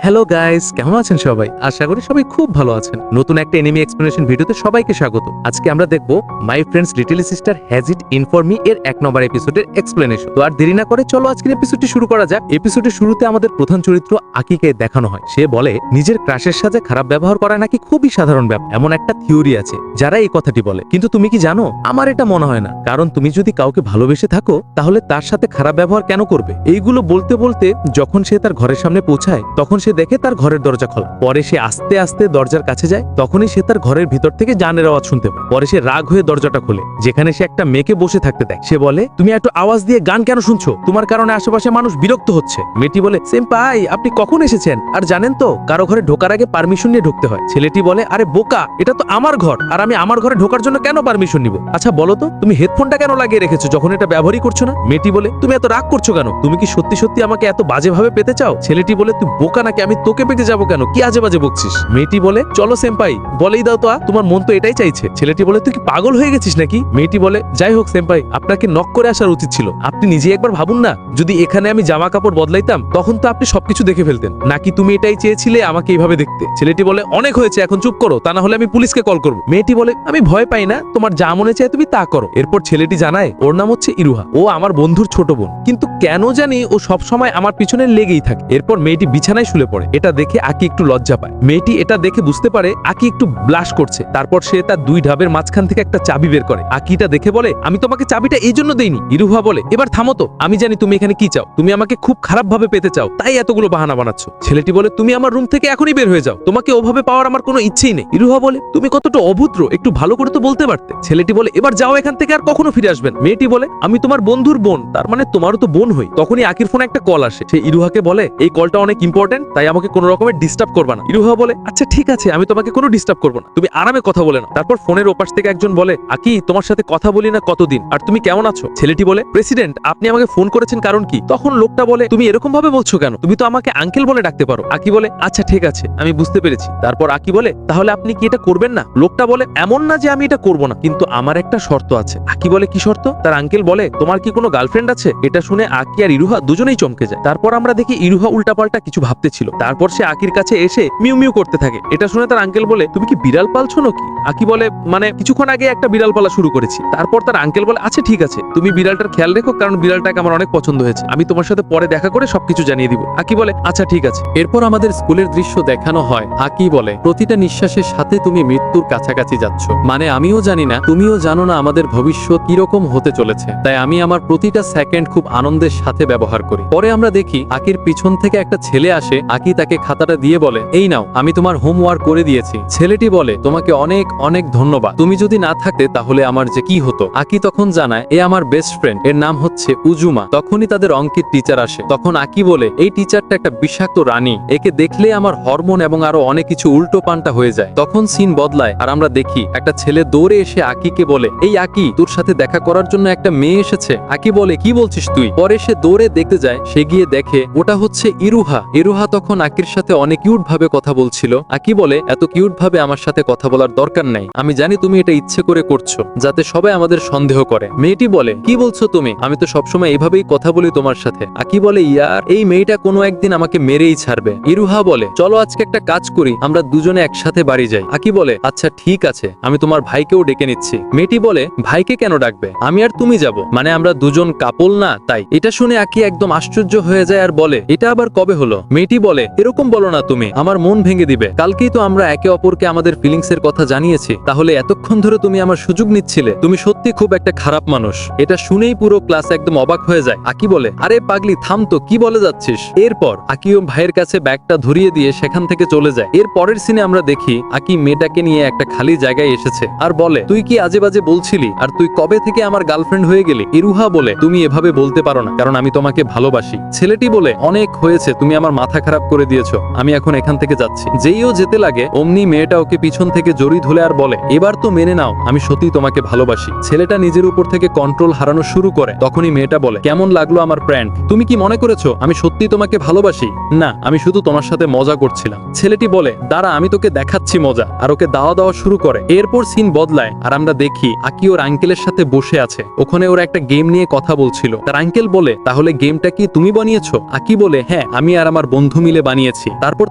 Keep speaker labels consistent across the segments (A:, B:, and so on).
A: Hello guys, কেমন আছেন সবাই? আশা করি সবাই খুব ভালো আছেন। নতুন একটা এনিমি এক্সপ্লেনেশন ভিডিওতে সবাইকে স্বাগত। আজকে আমরা দেখব my friends little sister has it inform me এর 1 নম্বর এপিসোডের এক্সপ্লেনেশন। তো আর দেরি না করে চলো আজকের এপিসোডটি শুরু করা যাক। এপিসোডের শুরুতে আমাদের প্রধান চরিত্র আকিকে দেখানো হয়। সে বলে নিজের ক্রাশের সাথে খারাপ ব্যবহার করা নাকি খুবই সাধারণ ব্যাপার। এমন একটা থিওরি আছে যারা এই কথাটি বলে, কিন্তু তুমি কি জানো আমার এটা মনে হয় না। কারণ তুমি যদি কাউকে ভালোবেসে থাকো তাহলে তার সাথে খারাপ ব্যবহার কেন করবে? এইগুলো বলতে বলতে যখন সে তার ঘরের সামনে পৌঁছায় তখন সে দেখে তার ঘরের দরজা খোলা। পরে সে আস্তে আস্তে দরজার কাছে যায়, তখনই সে তার ঘরের ভিতর থেকে গানের আওয়াজ শুনতে পায়। পরে সে রাগ হয়ে দরজাটা খোলে, যেখানে সে একটা মেয়েকে বসে থাকতে দেয়। সে বলে, তুমি এত আওয়াজ দিয়ে গান কেন শুনছো? তোমার কারণে আশেপাশে মানুষ বিরক্ত হচ্ছে। মেয়েটি বলে, সেম্পাই আপনি কখন এসেছেন? আর জানেন তো কারো ঘরে ঢোকার আগে পারমিশন নিয়ে ঢুকতে হয়। ছেলেটি বলে, আরে বোকা, এটা তো আমার ঘর, আর আমি আমার ঘরে ঢোকার জন্য কেন পারমিশন নিব? আচ্ছা বলো তো, তুমি হেডফোনটা কেন লাগিয়ে রেখেছো যখন এটা ব্যবহারই করছো না? মেয়েটি বলে, তুমি এত রাগ করছো কেন? তুমি কি সত্যি সত্যি আমাকে এত বাজেভাবে পেতে চাও? ছেলেটি বলে, তুই বোকা নাকি? আমি তোকে পেতে যাবো কেন? কি আজে বাজে বকছিস? মেয়েটি বলে, চলো সেম্পাই, বলেই দাও তো, তোমার মন তো এটাই চাইছে। ছেলেটি বলে, তুই কি পাগল হয়ে গেছিস নাকি? মেয়েটি বলে, যাই হোক সেম্পাই, আপনাকে নক করে আসার উচিত ছিল। আপনি নিজে একবার ভাবুন না, যদি এখানে আমি জামা কাপড় বদলাইতাম তখন তো আপনি সবকিছু দেখে ফেলতেন। নাকি তুমি এটাই চেয়েছিলে আমাকে এইভাবে দেখতে? ছেলেটি বলে, অনেক হয়েছে, এখন চুপ করো, তা না হলে আমি পুলিশকে কল করবো। মেয়েটি বলে, আমি ভয় পাই না, তোমার যা মনে চায় তুমি তা করো। এরপর ছেলেটি জানায় ওর নাম হচ্ছে ইরুহা, ও আমার বন্ধুর ছোট বোন, কিন্তু কেন জানি ও সব সময় আমার পিছনে লেগেই থাকে। এরপর মেয়েটি বিছানায় শুলে পড়ে। এটা দেখে আকি একটু লজ্জা পায়। মেয়েটি এটা দেখে বুঝতে পারে আকি একটু ব্লাশ করছে। তারপর সে তার দুই ঢাবের মাঝখান থেকে একটা চাবি বের করে। আকিটা দেখে বলে, আমি তোমাকে চাবিটা এই জন্য দেইনি। ইরুহা বলে, এবার থামো তো, আমি জানি তুমি এখানে কি চাও। তুমি আমাকে খুব খারাপ ভাবে পেতে চাও, তাই এতগুলো বাহানা বানাচ্ছ। ছেলেটি বলে, তুমি আমার রুম থেকে এখনই বের হয়ে যাও, তোমাকে ওভাবে পাওয়ার আমার কোনো ইচ্ছেই নেই। ইরুহা বলে, তুমি কতটা অভদ্র, একটু ভালো করে তো বলতে পারতে। ছেলেটি বলে, এবার যাও এখান থেকে, আর কখনো ফিরে আসবেন। মেয়েটি বলে, আমি তোমার বন্ধুর বোন, তার মানে তোমারও তো বোন হই। তখনই আকির ফোনে একটা কল আসে। সে ইরুহাকে বলে, এই কলটা অনেক ইম্পর্টেন্ট, তাই আমাকে কোনো রকমের ডিস্টার্ব করবা না। ইরুহা বলে, আচ্ছা ঠিক আছে, আমি তোমাকে কোনো ডিস্টার্ব করবো না, তুমি আরামে কথা বলে নাও। তারপর ফোনের ওপাশ থেকে একজন বলে, আকি তোমার সাথে কথা বলি না কতদিন, আর তুমি কেমন আছো? ছেলেটি বলে, প্রেসিডেন্ট আপনি আমাকে ফোন করেছেন কারণ কি? তখন লোকটা বলে, তুমি এরকম ভাবে বলছো কেন? তুমি তো আমাকে আঙ্কেল বলে ডাকতে পারো। আকি বলে, আচ্ছা ঠিক আছে, আমি বুঝতে পেরেছি। তারপর আকি বলে, তাহলে আপনি কি এটা করবেন না? লোকটা বলে, এমন না যে আমি এটা করবো না, কিন্তু আমার একটা শর্ত আছে। আকি বলে, কি শর্ত? তার আঙ্কেল বলে, তোমার কি কোনো গার্লফ্রেন্ড আছে? এটা শুনে আকি আর ইরুহা দুজনেই চমকে যায়। তারপর আমরা দেখি ইরুহা উল্টাপাল্টা কিছু ভাবতে ছিল। তারপর সে আকির কাছে এসে মিউ মিউ করতে থাকে। এটা শুনে তার আঙ্কেল বলে, তুমি কি বিড়াল পালছো নাকি? আকি বলে, মানে কিছুক্ষণ আগে একটা বিড়াল পালা শুরু করেছি। তারপর তার আঙ্কেল বলে, আচ্ছা ঠিক আছে, তুমি বিড়ালটার খেয়াল রেখো, কারণ বিড়ালটাকে আমার অনেক পছন্দ হয়েছে। আমি তোমার সাথে পরে দেখা করে সবকিছু জানিয়ে দিব। আকি বলে, আচ্ছা ঠিক আছে।
B: এরপর আমাদের স্কুলের দৃশ্য দেখানো হয়। আকি বলে, প্রতিটা নিঃশ্বাসের সাথে তুমি মৃত্যুর কাছাকাছি যাচ্ছ। মানে আমিও জানি না, তুমিও জানো না আমাদের ভবিষ্যৎ কিরকম হতে চলেছে, তাই আমি আমার প্রতিটা সেকেন্ড খুব আনন্দের সাথে ব্যবহার করি। পরে আমরা দেখি আকির পিছন থেকে একটা ছেলে আসে। আকি তাকে খাতাটা দিয়ে বলে, এই নাও, আমি তোমার হোমওয়ার্ক করে দিয়েছি। ছেলেটি বলে, তোমাকে অনেক অনেক ধন্যবাদ, তুমি যদি না থাকতে তাহলে আমার যে কি হতো। আকি তখন জানায়, এ আমার বেস্ট ফ্রেন্ড, এর নাম হচ্ছে উজুমা। তখনই তাদের অঙ্কের টিচার আসে। তখন আকি বলে, এই টিচারটা একটা বিষাক্ত রানী, একে দেখলে আমার হরমোন এবং আরো অনেক কিছু উল্টো পাল্টা হয়ে যায়। তখন সিন বদলায় আর আমরা দেখি একটা ছেলে দৌড়ে এসে আকিকে বলে, এই আকি, তোর সাথে দেখা করার জন্য একটা মেয়ে এসেছে। আকি বলে, কি বলছিস তুই? পরে সে দৌড়ে দেখতে যায়। সে গিয়ে দেখে ওটা হচ্ছে ইরুহা। ইরুহা তখন আকির সাথে অনেক কিউট ভাবে কথা বলছিল। আকি বলে, এত কিউট ভাবে আমার সাথে কথা বলার দরকার নাই, আমি জানি তুমি এটা ইচ্ছে করে করছো যাতে সবাই আমাদের সন্দেহ করে। মেয়েটি বলে, কি বলছো তুমি? আমি তো সবসময় এইভাবেই কথা বলি তোমার সাথে। আকি বলে, ইয়ার, এই মেয়েটা কোনো একদিন আমাকে মেরেই ছাড়বে। ইরুহা বলে, চলো আজকে একটা কাজ করি, আমরা দুজনে একসাথে বাড়ি যাই। আকি বলে, আচ্ছা ঠিক আছে, আমি তোমার ভাইকেও ডেকে নিচ্ছি। মেয়েটি বলে, ভাইকে কেন ডাকবে? আমি আর তুমি যাব, মানে আমরা দুজন কাপল না? তাই। এটা শুনে আকি একদম আশ্চর্য হয়ে যায় আর বলে, এটা আবার কবে হলো? মেয়েটি বলে, এরকম বলো না তুমি, আমার মন ভেঙে দিবে। কালকেই তো আমরা একে অপরকে আমাদের ফিলিংস এর কথা জানিয়েছি, তাহলে এতক্ষণ ধরে তুমি আমার সুযোগ নিচ্ছিলে? তুমি সত্যি খুব একটা খারাপ মানুষ। এটা শুনেই পুরো ক্লাস একদম অবাক হয়ে যায়। আকি বলে, আরে পাগলি থাম তো, কি বলে যাচ্ছিস? এরপর আকিও ভাইয়ের কাছে ব্যাগটা ধরিয়ে দিয়ে সেখান থেকে চলে যায়। এর পরের সিনে আমরা দেখি আকি মেয়েটাকে নিয়ে একটা খালি জায়গায় এসেছে আর বলে, তুই কি আজে বাজে বলছিলি? আর তুই কবে থেকে আমার গার্লফ্রেন্ড হয়ে গেলি? ইরুহা বলে, তুমি এভাবে বলতে পারো না, কারণ আমি তোমাকে ভালোবাসি। ছেলেটি বলে, অনেক হয়েছে, তুমি আমার মাথা খারাপ করে দিয়েছো, আমি এখন এখান থেকে যাচ্ছি। যেই ও যেতে লাগে অমনি মেয়েটা ওকে পিছন থেকে জড়িয়ে ধরে আর বলে, এবার তো মেনে নাও, আমি সত্যি তোমাকে ভালোবাসি। ছেলেটা নিজের উপর থেকে কন্ট্রোল হারানো শুরু করে। তখনই মেয়েটা বলে, কেমন লাগলো আমার প্র্যাঙ্ক? তুমি কি মনে করেছো আমি সত্যি তোমাকে ভালোবাসি? না, আমি শুধু তোমার সাথে মজা করছিলাম। ছেলেটি বলে, দাঁড়া, আমি তোকে দেখাচ্ছি মজা, আর ওকে দাওয়া দেওয়া শুরু করে। এরপর সিন বদলায় আর আমরা দেখি আকি ওর আঙ্কেলের সাথে বসে আছে। ওখানে ওরা একটা গেম নিয়ে কথা বলছিল। তার আঙ্কেল বলে, তাহলে গেমটা কি তুমি বানিয়েছো? আকি বলে, হ্যাঁ, আমি আর আমার বন্ধু মিলে মিলে বানিয়েছি। তারপর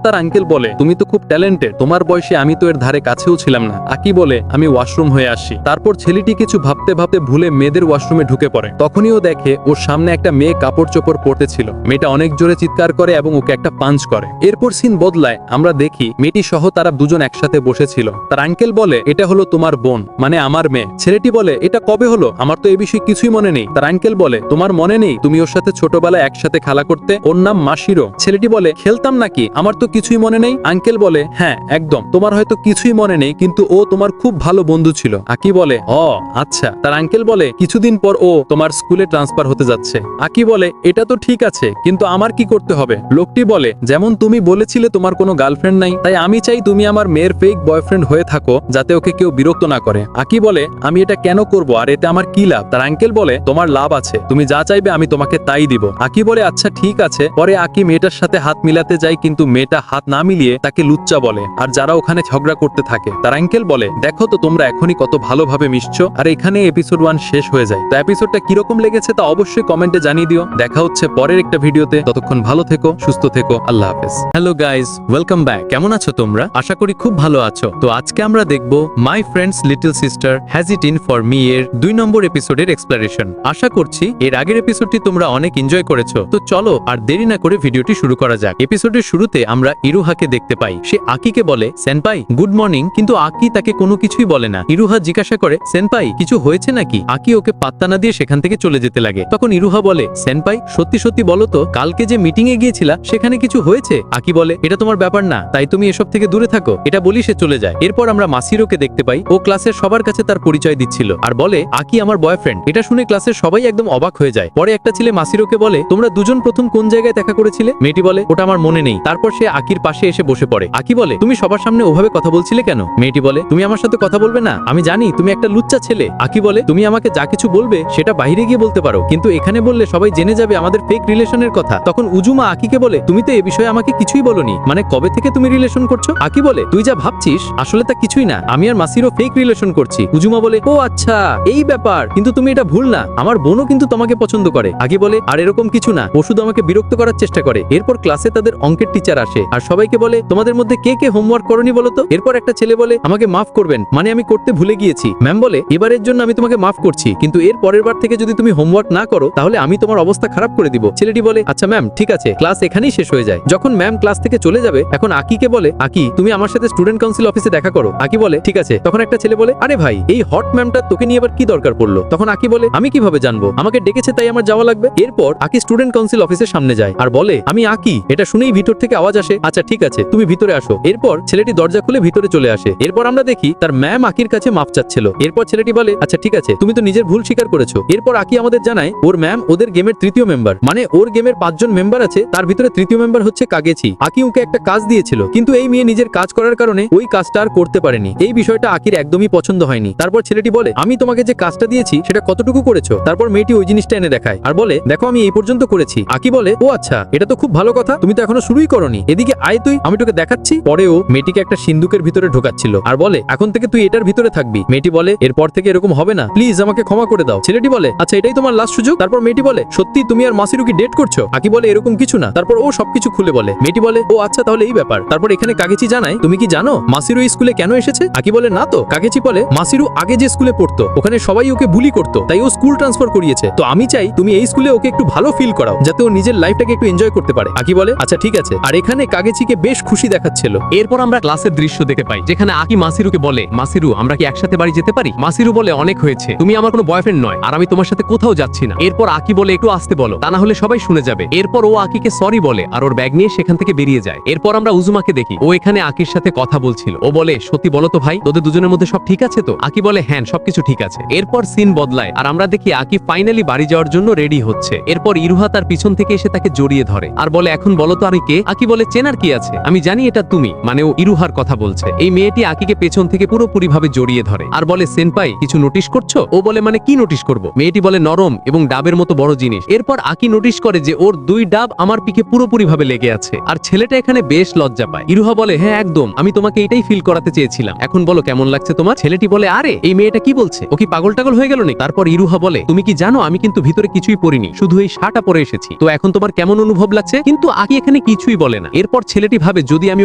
B: তার আঙ্কেল বলে, তুমি তো খুব ট্যালেন্টেড, তোমার বয়সে আমি তো এর ধারে কাছেও ছিলাম না। আকি বলে, আমি ওয়াশরুম হয়ে আসি। তারপর ছেলেটি কিছু ভাবতে ভাবতে ভুলে মেয়েদের ওয়াশরুমে ঢুকে পড়ে। তখনই ও দেখে ওর সামনে একটা মেয়ে কাপড় চোপড় পরতেছিল। মেয়েটা অনেক জোরে চিৎকার করে এবং ওকে একটা পাঞ্চ করে। এরপর সিন বদলায়, আমরা দেখি মেয়েটি সহ তারা দুজন একসাথে বসেছিল। তার আঙ্কেল বলে, এটা হলো তোমার বোন, মানে আমার মেয়ে। ছেলেটি বলে, এটা কবে হলো? আমার তো এই বিষয়ে কিছুই মনে নেই। তার আঙ্কেল বলে, তোমার মনে নেই তুমি ওর সাথে ছোটবেলায় একসাথে খেলা করতে? ওর নাম মাসিরো। ছেলেটি বলে, খেলতাম নাকি? আমার তো কিছুই মনে নেই। আঙ্কেল বলে, হ্যাঁ একদম, তোমার হয়তো কিছুই মনে নেই, কিন্তু ও তোমার খুব ভালো বন্ধু ছিল। আকি বলে, ও আচ্ছা। তার আঙ্কেল বলে, কিছুদিন পর ও তোমার স্কুলে ট্রান্সফার হতে যাচ্ছে। আকি বলে, এটা তো ঠিক আছে, কিন্তু আমার কি করতে হবে? লোকটি বলে, যেমন তুমি বলেছিলে তোমার কোনো গার্লফ্রেন্ড নাই, তাই আমি চাই তুমি আমার মেয়ের ফেক বয়ফ্রেন্ড হয়ে থাকো, যাতে ওকে কেউ বিরক্ত না করে। আকি বলে, আমি এটা কেন করব, আর এতে আমার কি লাভ? তার আঙ্কেল বলে, তোমার লাভ আছে, তুমি যা চাইবে আমি তোমাকে তাই দিব। আকি বলে, আচ্ছা ঠিক আছে। পরে আকি মেয়েটার সাথে হাত মিলাতে যায়, কিন্তু মেয়েটা হাত না মিলিয়ে তাকে লুচ্চা বলে, আর যারা ওখানে ঝগড়া করতে থাকে। তার আঙ্কেল বলে, দেখো তো তোমরা এখনই কত ভালোভাবে মিশছো। আর এখানে এপিসোড 1 শেষ হয়ে যায়। তো এপিসোডটা কিরকম লেগেছে তা অবশ্যই কমেন্টে জানিয়ে দিও। দেখা হচ্ছে পরের একটা ভিডিওতে, ততক্ষণ ভালো থেকো, সুস্থ থেকো, আল্লাহ হাফেজ।
A: Hello guys, welcome back. কেমন আছো তোমরা? আশা করি খুব ভালো আছো। তো আজকে আমরা দেখব my friends little sister has it in for me এর 2 নম্বর এপিসোডের এক্সপ্লানেশন। আশা করছি এর আগের এপিসোডটি তোমরা অনেক এনজয় করেছো। তো চলো আর দেরি না করে ভিডিওটি শুরু করা যাক। এপিসোডের শুরুতে আমরা ইরুহাকে দেখতে পাই। সে আকিকে বলে, সেনপাই গুড মর্নিং, কিন্তু আকি তাকে কোনো কিছুই বলে না। ইরুহা জিজ্ঞাসা করে, সেনপাই কিছু হয়েছে নাকি? আকি ওকে পাত্তা না দিয়ে সেখান থেকে চলে যেতে লাগে। তখন ইরুহা বলে, সেনপাই সত্যি সত্যি বলো তো, কালকে যে মিটিং এ গিয়েছিলা সেখানে কিছু হয়েছে? আকি বলে, এটা তোমার ব্যাপার না, তাই তুমি এসব থেকে দূরে থাকো। এটা বলি সে চলে যায়। এরপর আমরা মাসিরোকে দেখতে পাই। ও ক্লাসের সবার কাছে তার পরিচয় দিচ্ছিল আর বলে, আকি আমার বয়ফ্রেন্ড। এটা শুনে ক্লাসের সবাই একদম অবাক হয়ে যায়। পরে একটা ছেলে মাসিরোকে বলে, তোমরা দুজন প্রথম কোন জায়গায় দেখা করেছিলে? মেয়েটি বলে, ওটা আমার মনে নেই। তারপর সে আকির পাশে এসে বসে পড়ে। আকি বলে, তুমি সবার সামনে ওভাবে কথা বলছিলে কেন? মেয়েটি বলে, তুমি আমার সাথে কথা বলবে না? আমি জানি তুমি একটা লুচ্চা ছেলে। আকি বলে, তুমি আমাকে যা কিছু বলবে সেটা বাইরে গিয়ে বলতে পারো, কিন্তু এখানে বললে সবাই জেনে যাবে আমাদের ফেক রিলেশনের কথা। তখন উজুমা আকিকে বলে, তুমি তো এ বিষয়ে আমাকে কিছুই বলনি, মানে কবে থেকে তুমি রিলেশন করছো? আকি বলে, তুই যা ভাবছিস আসলে তা কিছুই না, আমি আর মাসিরও ফেক রিলেশন করছি। উজুমা বলে, ও আচ্ছা এই ব্যাপার, কিন্তু তুমি এটা ভুল না, আমার বোনও কিন্তু তোমাকে পছন্দ করে। আকি বলে, আর এরকম কিছু না, ও শুধু আমাকে বিরক্ত করার চেষ্টা করে। এরপর ক্লাসে তাদের অঙ্কের টিচার আসে আর সবাইকে বলে, তোমাদের মধ্যে কে কে হোমওয়ার্ক করনি বলো তো? এরপর একটা ছেলে বলে, আমাকে মাফ করবেন, মানে আমি করতে ভুলে গিয়েছি। ম্যাম বলে, এবারের জন্য আমি তোমাকে মাফ করছি, কিন্তু এর পরের বার থেকে যদি তুমি হোমওয়ার্ক না করো তাহলে আমি তোমার অবস্থা খারাপ করে দিব। ছেলেটি বলে, আচ্ছা ম্যাম ঠিক আছে। ক্লাস এখানেই শেষ হয়ে যায়। যখন ম্যাম ক্লাস থেকে চলে যাবে, এখন আকিকে বলে, আকি তুমি আমার সাথে স্টুডেন্ট কাউন্সিল অফিসে দেখা করো। আকি বলে, ঠিক আছে। তখন একটা ছেলে বলে, আরে ভাই এই হট ম্যামটা তোকে নিয়ে আবার কি দরকার পড়লো? তখন আকি বলে, আমি কিভাবে জানবো, আমাকে ডেকেছে তাই আমার যাওয়া লাগবে। এরপর আকি স্টুডেন্ট কাউন্সিল অফিসের সামনে যায় আর বলে, আমি আকি। এটা শুনেই ভিতর থেকে আওয়াজ আসে, আচ্ছা ঠিক আছে তুমি ভিতরে আসো। এরপর ছেলেটি দরজা খুলে ভিতরে চলে আসে। এরপর আমরা দেখি তার ম্যাম আকির কাছে মাফ চাচ্ছিল। এরপর ছেলেটি বলে, আচ্ছা ঠিক আছে তুমি তো নিজের ভুল স্বীকার করেছো। এরপর আকি আমাদের জানায় ওর ম্যাম ওদের গেমের তৃতীয় মেম্বার, মানে ওর গেমের 5 জন মেম্বার আছে, তার ভিতরে তৃতীয় মেম্বার হচ্ছে কাগেচি। আকি ওকে একটা কাজ দিয়েছিল, কিন্তু এই মেয়ে নিজের কাজ করার কারণে ওই কাজটা আর করতে পারেনি। এই বিষয়টা আকির একদমই পছন্দ হয়নি। তারপর ছেলেটি বলে, আমি তোমাকে যে কাজটা দিয়েছি সেটা কতটুকু করেছো? তারপর মেয়েটি ওই জিনিসটা এনে দেখায় আর বলে, দেখো আমি এই পর্যন্ত করেছি। আকি বলে, ও আচ্ছা এটা তো খুব ভালো কথা, তুমি তো এখনো শুরুই করনি, এদিকে আয় তুই, আমি তোকে দেখাচ্ছি। পরেও মেয়েটিকে একটা সিন্দুকের ভিতরে ঢোকাচ্ছিল আর বলে, এখন থেকে তুই এটার ভিতরে থাকবি। মেয়েটি বলে, এরপর থেকে এরকম হবে না, প্লিজ আমাকে ক্ষমা করে দাও। ছেলেটি বলে, আচ্ছা এটাই তোমার লাস্ট সুযোগ। তারপর মেয়েটি বলে, সত্যি তুমি আর মাসিরু কি ডেট করছো? আকি বলে, এরকম কিছু না। তারপর ও সবকিছু খুলে বলে। মেয়েটি বলে, ও আচ্ছা তাহলে এই ব্যাপার। তারপর এখানে কাগেচি জানায়, তুমি কি জানো মাসিরু এই স্কুলে কেন এসেছে? আকি বলে, না তো। কাগেচি বলে, মাসিরু আগে যে স্কুলে পড়তো ওখানে সবাই ওকে বুলি করতো, তাই ও স্কুল ট্রান্সফার করিয়েছে। তো আমি চাই তুমি এই স্কুলে ওকে একটু ভালো ফিল করাও, যাতে ও নিজের লাইফটাকে একটু এনজয় করতে পারে। আকি বলে, আচ্ছা ঠিক আছে। আর এখানে কাগেচিকে বেশ খুশি দেখাচ্ছিল।
C: এরপর আমরা ক্লাসের দৃশ্য দেখতে পাই, যেখানে আকি মাসিরুকে বলে, মাসিরু আমরা কি একসাথে বাড়ি যেতে পারি? মাসিরু বলে, অনেক হয়েছে, তুমি আমার কোনো বয়ফ্রেন্ড নয়, আর আমি তোমার সাথে কোথাও যাচ্ছি না। এরপর আকি বলে, একটু আসতে বলো, তা না হলে সবাই শুনে যাবে। এরপর ও আকিকে সরি বলে আর ওর ব্যাগ নিয়ে সেখান থেকে বেরিয়ে যায়। এরপর আমরা উজুমাকে দেখি, ও এখানে আকির সাথে কথা বলছিল। ও বলে, সত্যি বলো তো ভাই, তোদের দুজনের মধ্যে সব ঠিক আছে তো? আকি বলে, হ্যাঁ সবকিছু ঠিক আছে। এরপর সিন বদলায় আর আমরা দেখি আকি ফাইনালি বাড়ি যাওয়ার জন্য রেডি হচ্ছে। এরপর ইরুহা তার পিছন থেকে এসে তাকে জড়িয়ে ধরে আর বলে, এখন বলো তো আমি কে? আকি বলে, চেনার কি আছে, আমি জানি এটা তুমি, মানে ও ইরুহার কথা বলছে। এই মেয়েটি আকিকে পেছন থেকে পুরোপুরি ভাবে জড়িয়ে ধরে আর বলে, সেনপাই কিছু নোটিশ করছো? ও বলে, মানে কি নোটিশ করব? মেয়েটি বলে, নরম এবং ডাবের মতো বড় জিনিস। এরপর আকি নোটিশ করে যে ওর 2 ডাব আমার পিকে পুরোপুরি ভাবে লেগে আছে আর ছেলেটা এখানে বেশ লজ্জা পায়। ইরুহা বলে, হ্যাঁ একদম, আমি তোমাকে এটাই ফিল করাতে চেয়েছিলাম, এখন বলো কেমন লাগছে তোমার? ছেলেটি বলে, আরে এই মেয়েটা কি বলছে, ও কি পাগল টাগল হয়ে গেল নাকি? তারপর ইরুহা বলে, তুমি কি জানো আমি কিন্তু ভিতরে কিছুই পরিনি, শুধু এই শার্টটা পরে এসেছি, তো এখন তোমার কেমন অনুভব লাগছে? কিন্তু আকি এখানে এখানে কিছুই বলে না। এরপর ছেলেটি ভাবে যদি আমি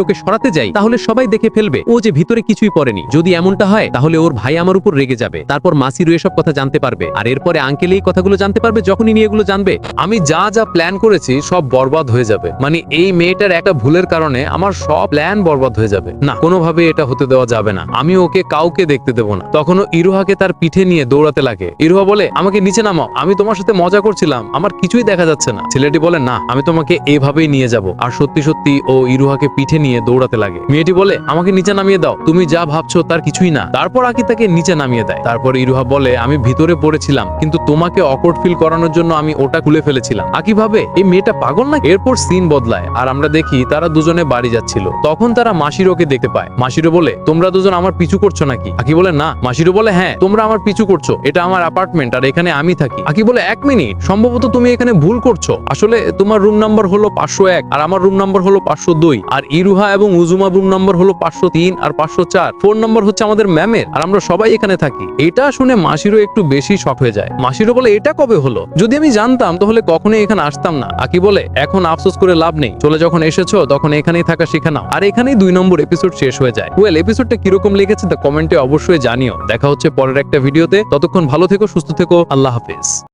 C: ওকে সরাতে যাই তাহলে সবাই দেখে ফেলবে ও যে ভিতরে কিছুই পড়েনি। যদি এমনটা হয় তাহলে ওর ভাই আমার উপর রেগে যাবে, তারপর মাসিরু এসব কথা জানতে পারবে, আর এরপরে আঙ্কেল এই কথাগুলো জানতে পারবে। যখনই নিয়ে এগুলো জানবে আমি যা যা প্ল্যান করেছি সব বরবাদ হয়ে যাবে। মানে এই মেয়েটার একটা ভুলের কারণে আমার সব প্ল্যান বরবাদ হয়ে যাবে। না, কোনোভাবে এটা হতে দেওয়া যাবে না, আমি ওকে কাউকে দেখতে দেবো না। তখনও ইরুহাকে তার পিঠে নিয়ে দৌড়াতে লাগে। ইরুহা বলে আমাকে নিচে নামাও, আমি তোমার সাথে মজা করছিলাম, আমার কিছুই দেখা যাচ্ছে না। ছেলেটি বলে না, আমি তোমাকে এভাবেই নিয়ে যাব। আর সত্যি সত্যি ও ইরুহাকে পিঠে নিয়ে দৌড়াতে লাগে। মেয়েটি বলে আমাকে নিচে নামিয়ে দাও, তুমি যা ভাবছো তার কিছুই না। তারপর আকি তাকে নিচে নামিয়ে দেয়। তারপর ইরুহা বলে আমি ভিতরে পড়েছিলাম, কিন্তু তোমাকে অকওয়ার্ড ফিল করানোর জন্য আমি ওটা খুলে ফেলেছিলাম। আকি ভাবে এই মেয়েটা পাগল না। এরপর সিন বদলায় আর আমরা দেখি তারা দুজনে বাড়ি যাচ্ছিল। তখন তারা মাসিরোকে দেখতে পায়। মাসিরো বলে তোমরা দুজন আমার পিছু করছো নাকি? আকি বলে না। মাসিরো বলে হ্যাঁ, তোমরা আমার পিছু করছো, এটা আমার অ্যাপার্টমেন্ট আর এখানে আমি থাকি। আকি বলে 1 মিনিট, সম্ভবত তুমি এখানে ভুল করছো। আসলে তোমার রুম নাম্বার হলো 501 আর আমার রুম নাম্বার হলো 502, আর ইরুহা এবং উজুমা রুম নাম্বার হলো 503 আর 504। ফোন নাম্বার হচ্ছে আমাদের ম্যামের, আর আমরা সবাই এখানে থাকি। এটা শুনে মাসিরো একটু বেশি শক হয়ে যায়। মাসিরো বলে এটা কবে হলো? যদি আমি জানতাম তাহলে কখনোই এখানে আসতাম না। আকি বলে এখন আফসোস করে লাভ নেই, চলে যখন এসেছো তখন এখানেই থাকা শিখে নাও। আর এখানেই 2 নম্বর এপিসোড শেষ হয়ে যায়। ওয়েল, এপিসোডটা কিরকম লেগেছে তা কমেন্টে অবশ্যই জানিও। দেখা হচ্ছে পরের একটা ভিডিওতে, ততক্ষণ ভালো থেকো, সুস্থ থেকো, আল্লাহ হাফেজ।